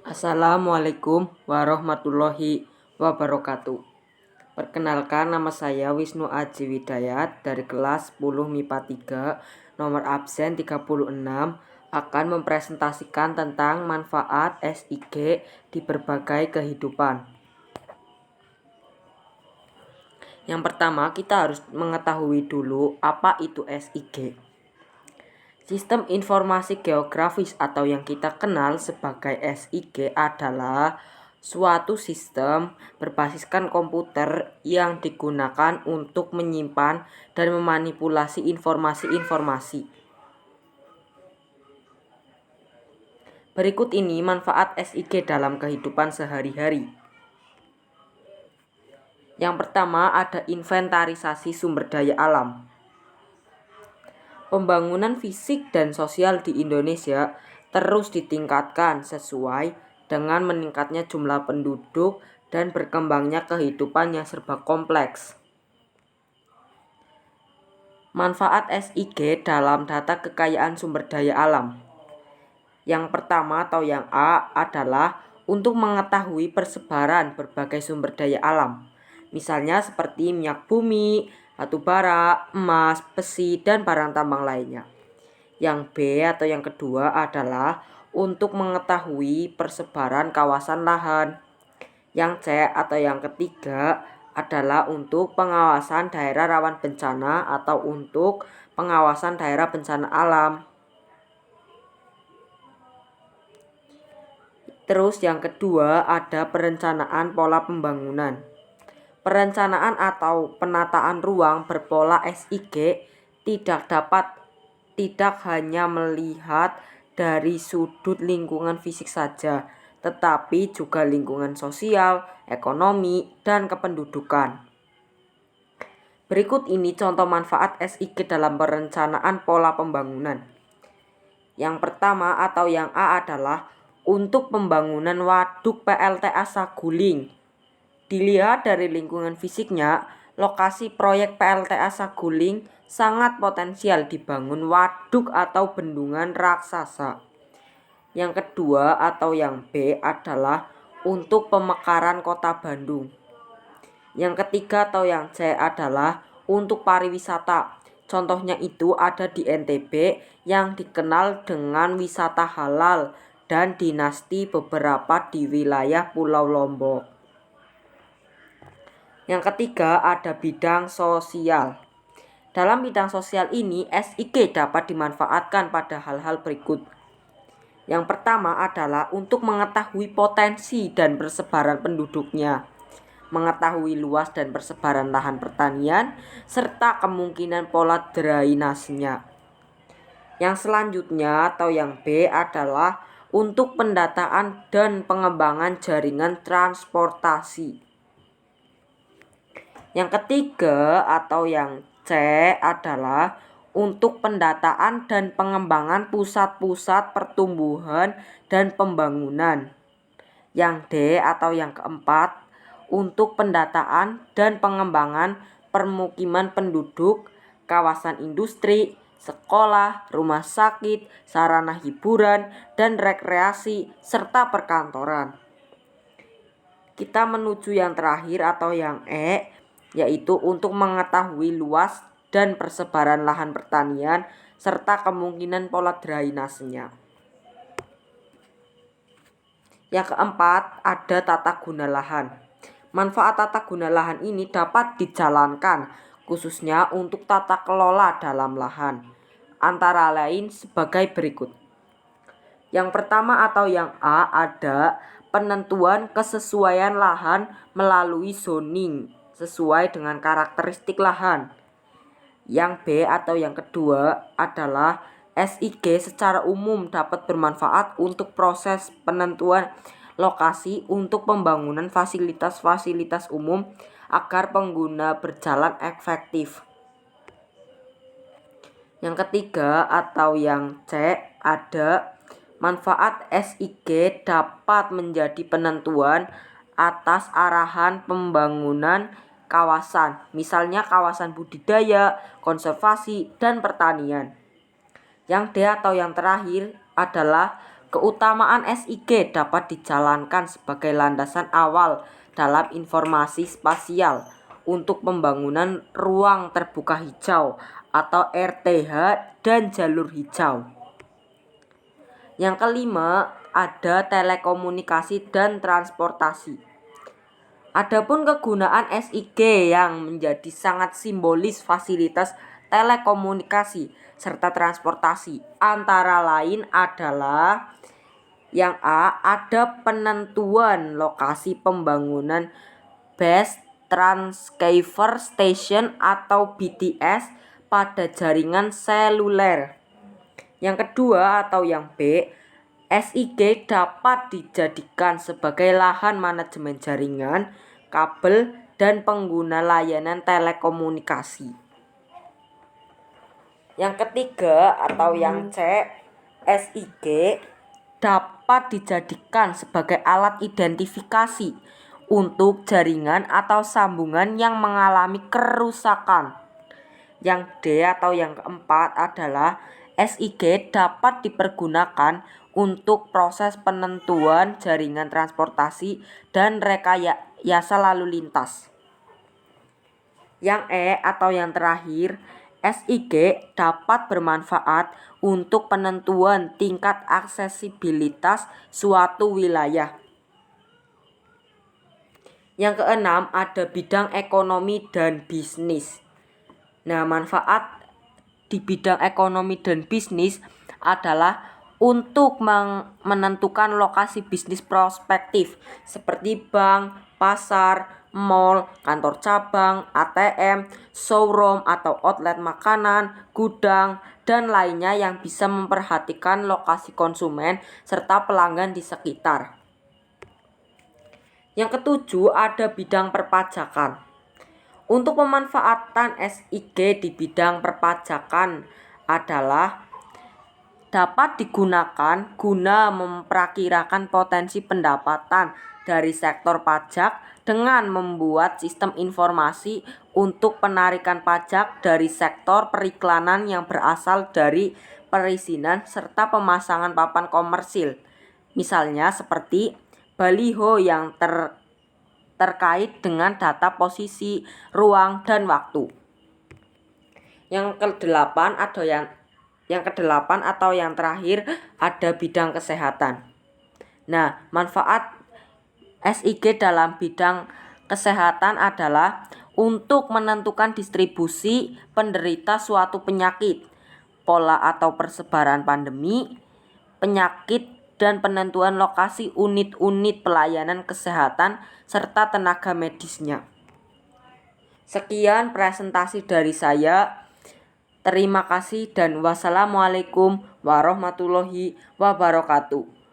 Assalamualaikum warahmatullahi wabarakatuh. Perkenalkan, nama saya Wisnu Aji Widayat dari kelas 10 MIPA 3, nomor absen 36, akan mempresentasikan tentang manfaat SIG di berbagai kehidupan. Yang pertama, kita harus mengetahui dulu apa itu SIG. Sistem informasi geografis atau yang kita kenal sebagai SIG adalah suatu sistem berbasiskan komputer yang digunakan untuk menyimpan dan memanipulasi informasi-informasi. Berikut ini manfaat SIG dalam kehidupan sehari-hari. Yang pertama, ada inventarisasi sumber daya alam. Pembangunan fisik dan sosial di Indonesia terus ditingkatkan sesuai dengan meningkatnya jumlah penduduk dan berkembangnya kehidupan yang serba kompleks. Manfaat SIG dalam data kekayaan sumber daya alam. Yang pertama atau yang A adalah untuk mengetahui persebaran berbagai sumber daya alam. Misalnya seperti minyak bumi, batu bara, emas, besi, dan barang tambang lainnya. Yang B atau yang kedua adalah untuk mengetahui persebaran kawasan lahan. Yang C atau yang ketiga adalah untuk pengawasan daerah rawan bencana atau untuk pengawasan daerah bencana alam. Terus yang kedua ada perencanaan pola pembangunan. Perencanaan atau penataan ruang berpola SIG tidak hanya melihat dari sudut lingkungan fisik saja, tetapi juga lingkungan sosial, ekonomi, dan kependudukan. Berikut ini contoh manfaat SIG dalam perencanaan pola pembangunan. Yang pertama atau yang A adalah untuk pembangunan waduk PLTA Saguling. Dilihat dari lingkungan fisiknya, lokasi proyek PLTA Saguling sangat potensial dibangun waduk atau bendungan raksasa. Yang kedua atau yang B adalah untuk pemekaran kota Bandung. Yang ketiga atau yang C adalah untuk pariwisata. Contohnya itu ada di NTB yang dikenal dengan wisata halal dan dinasti beberapa di wilayah Pulau Lombok. Yang ketiga ada bidang sosial. Dalam bidang sosial ini SIG dapat dimanfaatkan pada hal-hal berikut. Yang pertama adalah untuk mengetahui potensi dan persebaran penduduknya, mengetahui luas dan persebaran lahan pertanian, serta kemungkinan pola drainasenya. Yang selanjutnya atau yang B adalah untuk pendataan dan pengembangan jaringan transportasi. Yang ketiga atau yang C adalah untuk pendataan dan pengembangan pusat-pusat pertumbuhan dan pembangunan. Yang D atau yang keempat untuk pendataan dan pengembangan permukiman penduduk, kawasan industri, sekolah, rumah sakit, sarana hiburan dan rekreasi, serta perkantoran. Kita menuju yang terakhir atau yang E, yaitu untuk mengetahui luas dan persebaran lahan pertanian serta kemungkinan pola drainasenya. Yang keempat ada tata guna lahan. Manfaat tata guna lahan ini dapat dijalankan khususnya untuk tata kelola dalam lahan, antara lain sebagai berikut. Yang pertama atau yang A ada penentuan kesesuaian lahan melalui zoning sesuai dengan karakteristik lahan. Yang B atau yang kedua adalah SIG secara umum dapat bermanfaat untuk proses penentuan lokasi untuk pembangunan fasilitas-fasilitas umum agar pengguna berjalan efektif. Yang ketiga atau yang C ada manfaat SIG dapat menjadi penentuan atas arahan pembangunan kawasan, misalnya kawasan budidaya, konservasi, dan pertanian. Yang D atau yang terakhir adalah Keutamaan SIG dapat dijalankan sebagai landasan awal dalam informasi spasial untuk pembangunan ruang terbuka hijau atau RTH dan jalur hijau. Yang kelima, ada telekomunikasi dan transportasi. Adapun kegunaan SIG yang menjadi sangat simbolis fasilitas telekomunikasi serta transportasi antara lain adalah yang A, ada penentuan lokasi pembangunan Base Transceiver Station atau BTS pada jaringan seluler. Yang kedua atau yang B, SIG dapat dijadikan sebagai lahan manajemen jaringan, kabel, dan pengguna layanan telekomunikasi. Yang ketiga atau yang C, SIG dapat dijadikan sebagai alat identifikasi untuk jaringan atau sambungan yang mengalami kerusakan. Yang D atau yang keempat adalah SIG dapat dipergunakan untuk proses penentuan jaringan transportasi dan rekayasa lalu lintas. Yang E atau yang terakhir, SIG dapat bermanfaat untuk penentuan tingkat aksesibilitas suatu wilayah. Yang keenam, ada bidang ekonomi dan bisnis. Nah, manfaat di bidang ekonomi dan bisnis adalah untuk menentukan lokasi bisnis prospektif seperti bank, pasar, mall, kantor cabang, ATM, showroom atau outlet makanan, gudang, dan lainnya yang bisa memperhatikan lokasi konsumen serta pelanggan di sekitar. Yang ketujuh, ada bidang perpajakan. Untuk pemanfaatan SIG di bidang perpajakan adalah dapat digunakan guna memperkirakan potensi pendapatan dari sektor pajak dengan membuat sistem informasi untuk penarikan pajak dari sektor periklanan yang berasal dari perizinan serta pemasangan papan komersil. Misalnya seperti baliho yang terkait dengan data posisi, ruang, dan waktu. Yang kedelapan atau yang terakhir ada bidang kesehatan. Nah, manfaat SIG dalam bidang kesehatan adalah untuk menentukan distribusi penderita suatu penyakit, pola atau persebaran pandemi, penyakit, dan penentuan lokasi unit-unit pelayanan kesehatan serta tenaga medisnya. Sekian presentasi dari saya. Terima kasih dan wassalamualaikum warahmatullahi wabarakatuh.